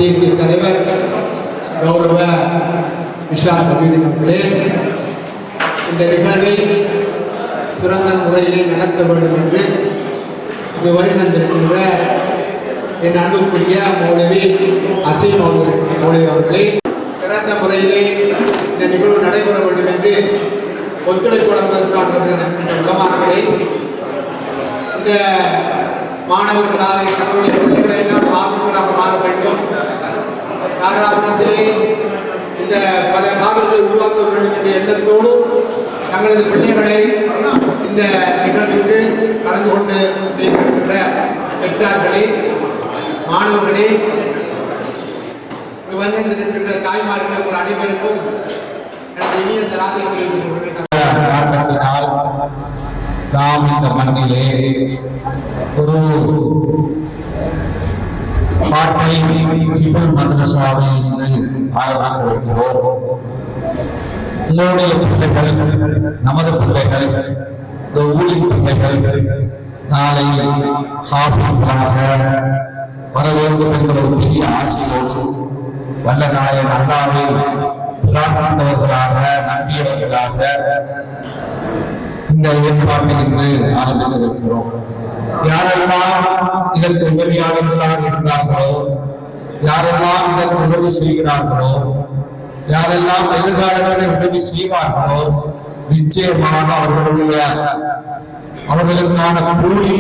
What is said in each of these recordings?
தேசிய தலைவர் கௌரவ விஷால் கபீதன் அவர்களே, இந்த நிகழ்வை சிறந்த முறையிலே நடத்த வேண்டும் என்று இங்கு வருகின்றிருக்கின்ற என் அன்புக்குரிய மௌலவி அசீம் மௌலவி அவர்களே, சிறந்த முறையிலே இந்த நிகழ்வு நடைபெற வேண்டும் என்று ஒத்துழைப்பு வழங்குவதற்கான வருகின்ற உலமாக்களை, இந்த மாணவர்களாக தங்களுடைய பிள்ளைகளை எல்லாம் ஆர்வங்களாக மாற வேண்டும், தாராபுரத்திலே இந்த பல காவல்களை உருவாக்க வேண்டும் என்ற எண்ணத்தோடு தங்களது பிள்ளைகளை இந்த நிகழ்வுக்கு கலந்து கொண்டு செய்திருக்கின்ற பெற்றார்களே, மாணவர்களே, வந்திருக்கின்ற தாய்மார்கள் உங்கள் அனைவருக்கும் எனது இனிய சலாத்தை தெரிவித்துக் கொள்கிறேன். நாம் இந்த மண்ணிலே ஒரு பாட்டை மதரசாவை ஆரம்பித்திருக்கிறோம். உங்களுடைய பிள்ளைகள், நமது பிள்ளைகள், இந்த ஊழின் பிள்ளைகள் நாளை ஹாஃபிஸாக வர வேண்டும் என்ற ஒரு பெரிய ஆசையோடு வல்ல நாயன் அல்லாஹ்வை பிரார்த்தித்தவர்களாக, நம்பியவர்களாக இந்த ஏற்பாட்டை இன்று ஆரம்பித்திருக்கிறோம். யாரெல்லாம் இதற்கு உதவியாளர்களாக இருந்தார்களோ, யாரெல்லாம் இதற்கு உதவி செய்கிறார்களோ, யாரெல்லாம் எதிர்காலங்களில் உதவி செய்வார்களோ, நிச்சயமாக அவர்களுக்கான கூலி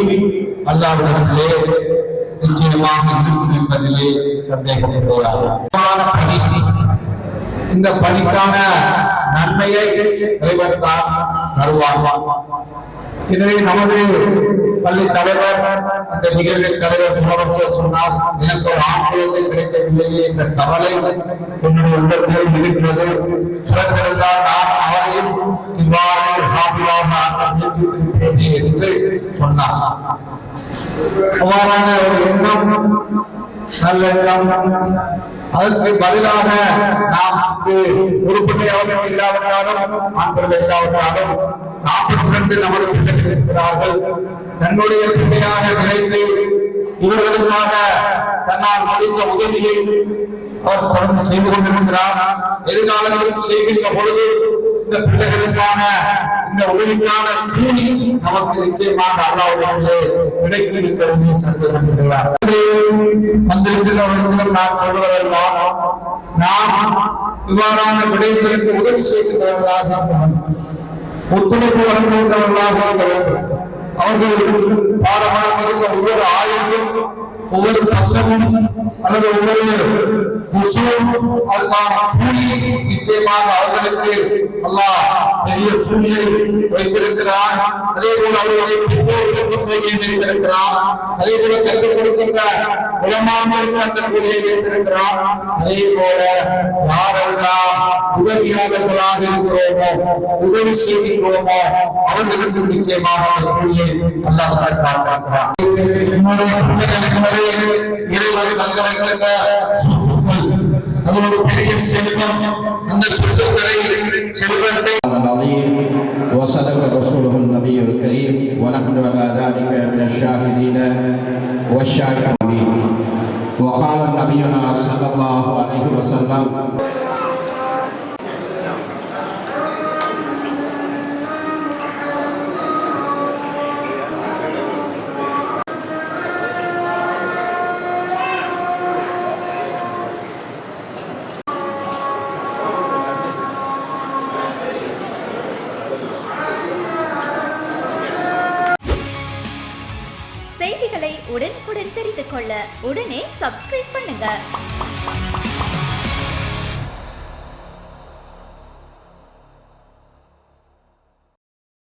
அல்லாஹ்விடத்திலே நிச்சயமாக இருக்கும் என்பதிலே சந்தேகம் கிடையாது. இந்த பணிக்கான நன்மையை இறைவன் தான் தருவார். எனவே நமது பள்ளி தலைவர், இந்த நிகழ்வின் தலைவர் முதலமைச்சர் சொன்னார், எனக்கு ஒரு ஆண் குழந்தை கிடைக்கவில்லையே என்ற கவலை என்னுடைய உள்ளத்தில் இருக்கிறது. பிறந்திருந்தால் நான் அவரையும் இவ்வாறு சாப்பிடாக முயற்சித்திருக்கிறேன் என்று சொன்னார். அவ்வாறான ஒரு எண்ணம் நல்ல எண்ணம். அதற்கு பதிலாக நாம் ஒரு பிள்ளையாக இல்லாவிட்டாலும், ஆண் பிள்ளை இல்லாவிட்டாலும் 42 நமது பிள்ளைகள் இருக்கிறார்கள். தன்னுடைய பிள்ளையாக நினைத்து இவர்களுக்காக தன்னால் முடிந்த உதவியை அவர் தொடர்ந்து செய்து கொண்டிருக்கிறார். எதிர்காலத்தில் செய்கின்ற பொழுது இந்த பிள்ளைகளுக்கான, இந்த உதவிக்கான கூலி நமக்கு நிச்சயமாக அல்லாஹ்விடத்திலே கிடைக்கும் என்பதை சந்தேகம் கிடையாது. வந்திருக்கிறவர்களுக்கு நான் சொல்வதெல்லாம், நாம் இவ்வாறான விடயங்களுக்கு உதவி செய்கின்றவர்களாக, ஒத்துழைப்பு வழங்குகின்றவர்களாக இருக்க வேண்டும். அவர்கள் பாடமாக இருக்க ஒவ்வொரு ஆய்வும், ஒவ்வொரு பக்கமும் அல்லது ஒவ்வொரு அதற்கான கூலி நிச்சயமாக அவர்களுக்கு அல்லாஹ் பெரிய கூலியை வைத்திருக்கிறார். அதே போல அவர்களுடைய பெற்றோர்களுக்கு கூலியை வைத்திருக்கிறார். அதே போல கற்றுக் கொடுக்கின்ற உலமாக்களுக்கு அந்த கூலியை வைத்திருக்கிறார். அதே போல யாரெல்லாம் உதவியாளர்களாக இருக்கிறோமோ, உதவி செய்கின்றோமோ, அவர்களுக்கு நிச்சயமாக அந்த கூலியை அல்லாஹ் தரக்காத்திருக்கிறார். இறைவன் தந்திருக்கின்ற அது ஒரு பெரிய செல்வம். அந்த சொத்துக்களை, செல்வத்தை وصدق رسوله النبي الكريم ونحن على ذلك من الشاهدين والشاكرين. وقال نبينا صلى الله عليه وسلم செய்திகளை உடனுக்குடன் தெரிந்து கொள்ள உடனே சப்ஸ்கிரைப் பண்ணுங்க.